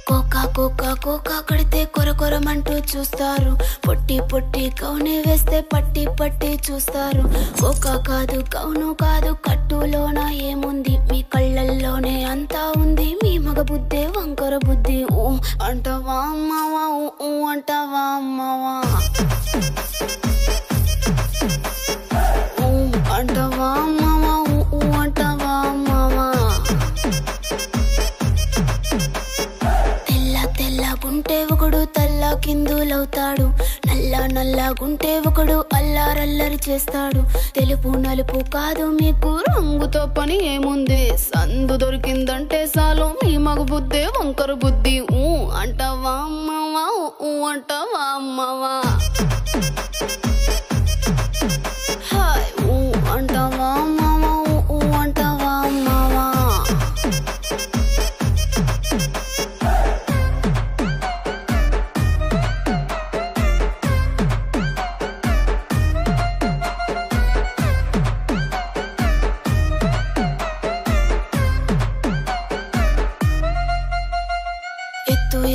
Cocoa cocoa cocoa కడితే కొర కొరమంటూ చూస్తారు. పొట్టి పొట్టి కౌని వేస్తే పట్టి పట్టి చూస్తారు. కోకా కాదు కౌను కాదు కట్టులోన ఏముంది, మీ కళ్ళల్లోనే అంతా ఉంది. మీ మగ బుద్ధే వంకర బుద్ధి. ఊ అంటవా అమ్మవా, ఊ అంటవా అమ్మవా, ఊ అంటవా అమ్మవా, ఊ అంటవా అమ్మవా. తెల్లగుంటే ఒకడు తల్ల కిందులవుతాడు, నల్ల నల్లగుంటే ఒకడు అల్లారల్లరి చేస్తాడు. తెలుపు నలుపు కాదు మీకు రంగుతో పని ఏముంది, సందు దొరికిందంటే చాలు మీ మగ బుద్ధే వంకర బుద్ధి. ఊ అంటవా అమ్మవా, ఊ అంటవా అమ్మవా, హాయ్ ఊ అంటవా అమ్మవా, ఊ అంటవా అమ్మవా.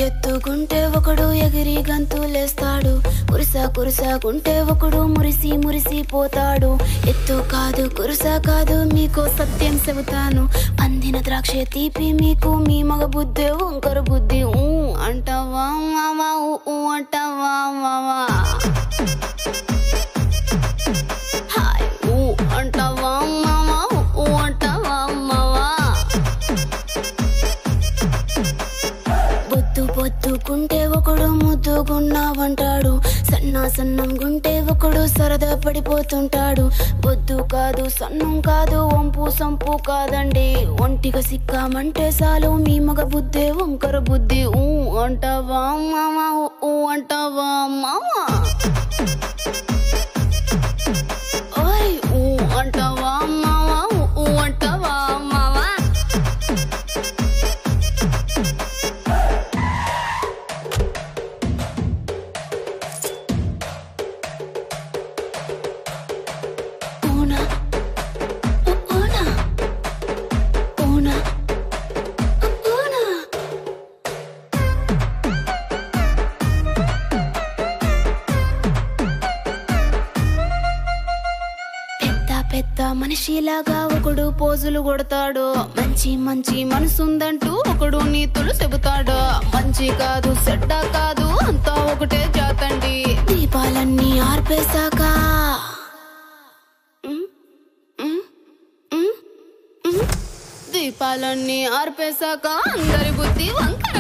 ఎత్తుగుంటే ఒకడు ఎగిరి గంతులేస్తాడు, కురుసాగుంటే ఒకడు మురిసి మురిసి పోతాడు. ఎత్తు కాదు కురుసా కాదు మీకో సత్యం చెబుతాను, అందిన ద్రాక్ష తీపి మీకు మీ మగ బుద్ధే వంకర బుద్ధి. ఊ అంటవా మావా, ఊ అంటవా మావా, హాయ్ ఊ అంటవా మావా, ఊ అంటవా మావా. బొద్దుకుంటే ఒకడు ముద్దుగున్నావంటాడు, సన్నం గుంటే ఒకడు సరదా పడిపోతుంటాడు. బొద్దు కాదు సన్నం కాదు వంపు సంపు కాదండి, ఒంటిగా సిక్కామంటే చాలు మీ మగ బుద్ధే వంకర బుద్ధి. ఊ అంటవా మావా, ఊ అంటవా మావా, ఓయ్ ఊ అంటవా మావా, ఊ అంటవా మావా. పెద్ద మనిషిలాగా ఒకడు పోజులు కొడతాడు, మంచి మంచి మనసుందంటూ ఒకడు నీతులు చెబుతాడు. మంచి కాదు చెడ్డ కాదు అంతా ఒకటే జాతండి, దీపాలన్నీ ఆర్పేశాక దీపాలన్నీ ఆర్పేశాక అందరి బుద్ధి వంక.